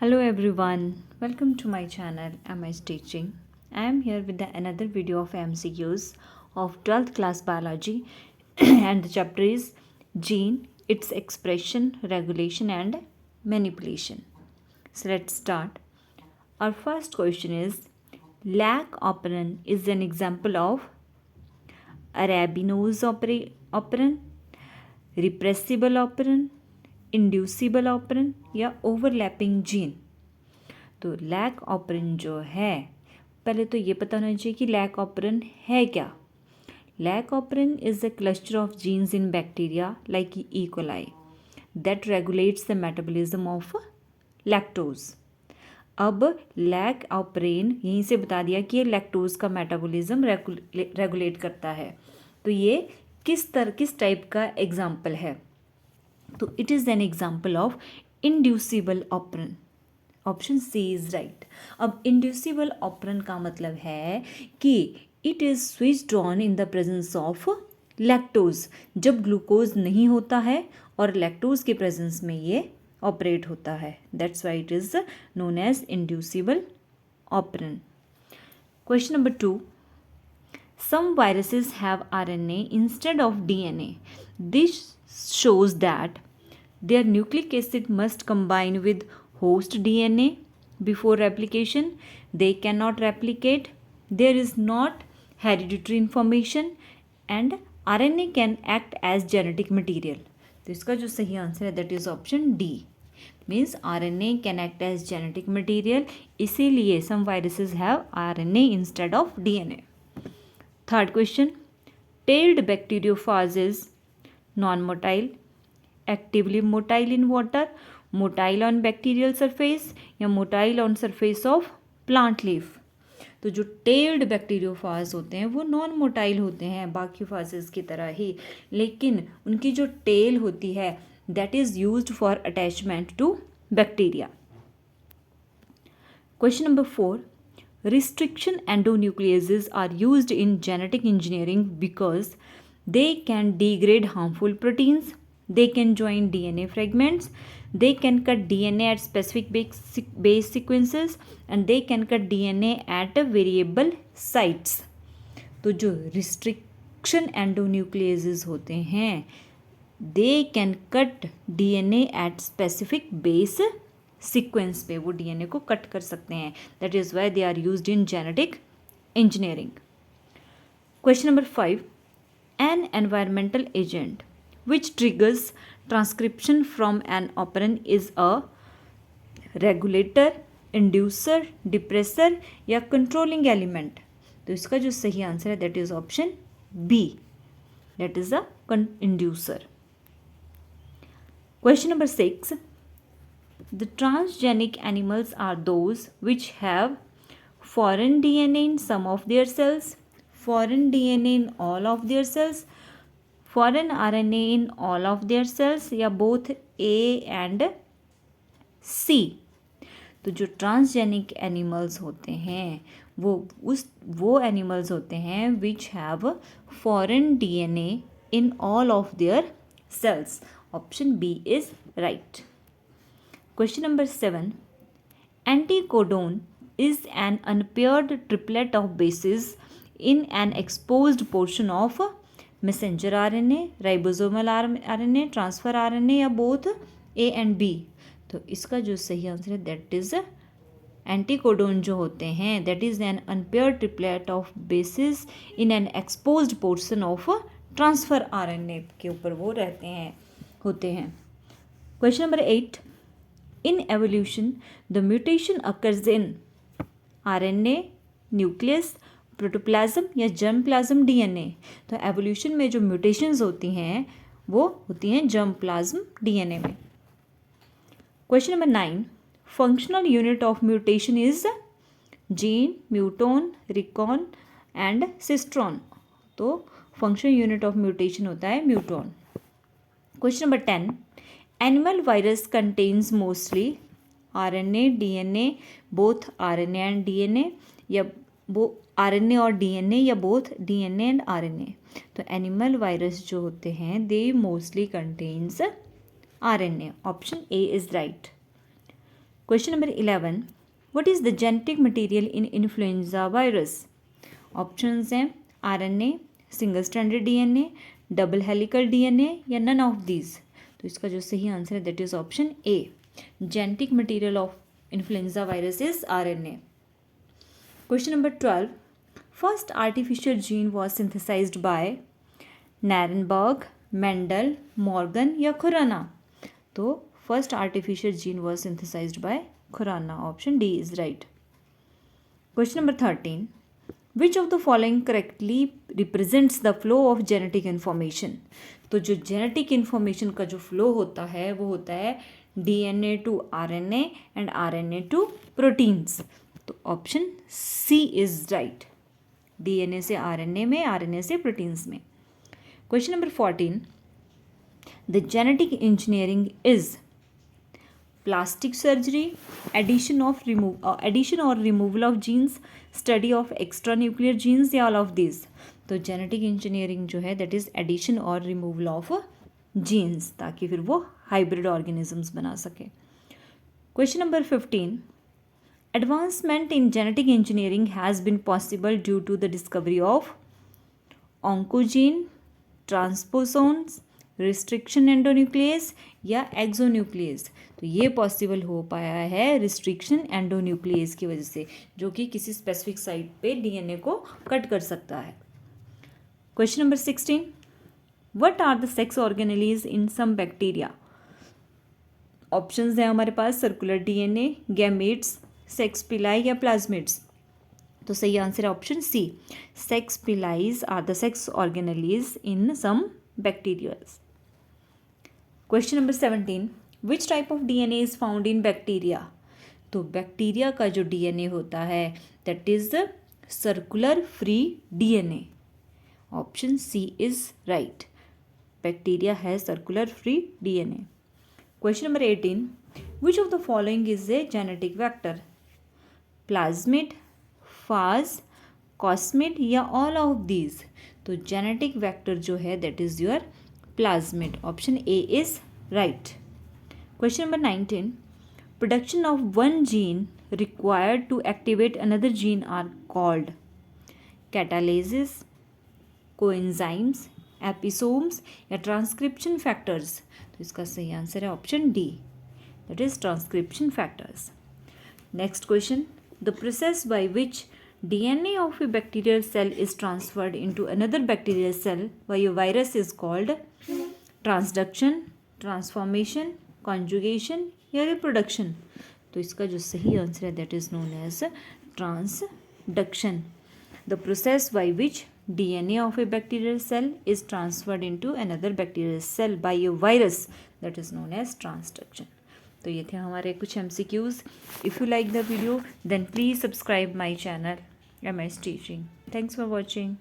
Hello everyone, welcome to my channel MS Teaching. I am here with another video of MCQs of 12th class biology and the chapter is gene, its expression, regulation and manipulation. So let's start. Our first question is lac operon is an example of arabinose operon, repressible operon, inducible operant या overlapping gene. तो lack operant जो है, पहले तो ये पता होना चाहिए कि लैक ऑपरन है क्या। Lac operon is a cluster of genes in bacteria like E coli that regulates the metabolism of lactose. अब लैक ऑपरेन यहीं से बता दिया कि ये लैक्टोज का मेटाबॉलिज्म रेगुलेट करता है। तो ये किस टाइप का एग्जाम्पल है, तो it is an example of inducible operon. Option C is right. अब इंड्यूसिबल ऑपरन का मतलब है कि it is switched on in the presence of lactose, जब ग्लूकोज नहीं होता है और लैक्टोज के प्रेजेंस में ये ऑपरेट होता है। That's why it is known as inducible operon. Question number 2, some viruses have RNA instead of DNA. This shows that their nucleic acid must combine with host DNA before replication. They cannot replicate. There is not hereditary information and RNA can act as genetic material. तो इसका जो सही answer है that is option D, means RNA can act as genetic material, इसीलिए some viruses have RNA instead of DNA. Third question, tailed bacteriophage is non-motile, actively motile in water, motile on bacterial surface या motile on surface of plant leaf. तो जो tailed bacteriophage होते हैं वो non motile होते हैं बाकी फाजेस की तरह ही, लेकिन उनकी जो टेल होती है that is used for attachment to bacteria. Question number 4, restriction endonucleases are used in genetic engineering because they can degrade harmful proteins, they can join DNA fragments, they can cut DNA at specific base sequences and they can cut DNA at variable sites. तो जो restriction endonucleases होते हैं they can cut DNA at specific base sequence पे वो DNA को cut कर सकते हैं. That is why they are used in genetic engineering. Question number 5, an environmental agent which triggers transcription from an operon is a regulator, inducer, depressor या controlling element. तो इसका जो सही आंसर है that is option B, that is a inducer. Question number 6, the transgenic animals are those which have foreign DNA in some of their cells, foreign DNA in all of their cells, foreign RNA in all of their cells या both A and C. तो जो transgenic animals होते हैं वो animals होते हैं which have foreign DNA in all of their cells. Option B is right. Question number 7, anticodone is an unpaired triplet of bases in an exposed portion of messenger RNA, ribosomal RNA, transfer RNA या both A and B. तो इसका जो सही answer है that is anticodon जो होते हैं that is an unpaired triplet of basis in an exposed portion of transfer RNA के ऊपर वो होते हैं. Question number 8, in evolution the mutation occurs in RNA, nucleus, protoplasm या जर्म प्लाज्म DNA. तो एवोल्यूशन में जो म्यूटेशंस होती हैं वो होती हैं जर्म प्लाज्म DNA में. Question number 9, functional unit of mutation is gene, म्यूटोन, recon and cistron. तो फंक्शनल यूनिट ऑफ म्यूटेशन होता है म्यूटोन. Question number 10, animal virus contains mostly RNA, DNA, both RNA and DNA या RNA और DNA या both DNA and RNA. तो animal virus जो होते हैं they mostly contains RNA. Option A is right. Question number 11, what is the genetic material in influenza virus? Options हैं RNA, single stranded DNA, double helical DNA या none of these. तो इसका जो सही answer है that is option A, genetic material of influenza virus is RNA. Question number 12, first artificial gene was synthesized by Nirenberg, Mendel, Morgan या खुराना? तो first artificial gene was synthesized by Khorana, option D is right. Question number 13, which of the following correctly represents the flow of genetic information? तो जो genetic information का जो flow होता है वो होता है DNA to RNA and RNA to proteins. तो option C is right, DNA से आरएनए में, आरएनए से प्रोटीन्स में। Question number 14, the genetic engineering is plastic surgery, addition or removal of genes, study of extranuclear genes या all of these? तो genetic engineering जो है that is addition और removal of genes, ताकि फिर वो हाइब्रिड ऑर्गेनिजम्स बना सके। Question number 15, advancement in genetic engineering has been possible due to the discovery of oncogene, transposons, restriction endonuclease या एक्सोन्यूक्लियस? तो ये पॉसिबल हो पाया है रिस्ट्रिक्शन एंडोन्यूक्लियस की वजह से, जो कि किसी स्पेसिफिक साइट पे डीएनए को कट कर सकता है। Question number 16, what are the sex organelles in some bacteria? Options हैं हमारे पास circular DNA, gametes, sex pili या प्लाज्मिड्स। तो सही आंसर है option C, sex pilis are the sex organelles in some bacterias. Question number 17, which type of DNA is found in bacteria? तो bacteria का जो डीएनए होता है that is circular free DNA, option C is right, bacteria है circular free DNA. Question number 18, which of the following is a genetic vector? Plasmid, phage, cosmid या all of these? तो genetic vector जो है that is your plasmid, option A is right. Question number 19, production of one gene required to activate another gene are called catalysis, coenzymes, episomes या transcription factors? तो इसका सही answer है option D, that is transcription factors. Next question, the process by which DNA of a bacterial cell is transferred into another bacterial cell by a virus is called transduction, transformation, conjugation या reproduction? तो इसका जो सही answer है that is known as transduction. The process by which DNA of a bacterial cell is transferred into another bacterial cell by a virus that is known as transduction. तो ये थे हमारे कुछ MCQs. If you like the video then please subscribe my channel MS Teaching. Thanks for watching.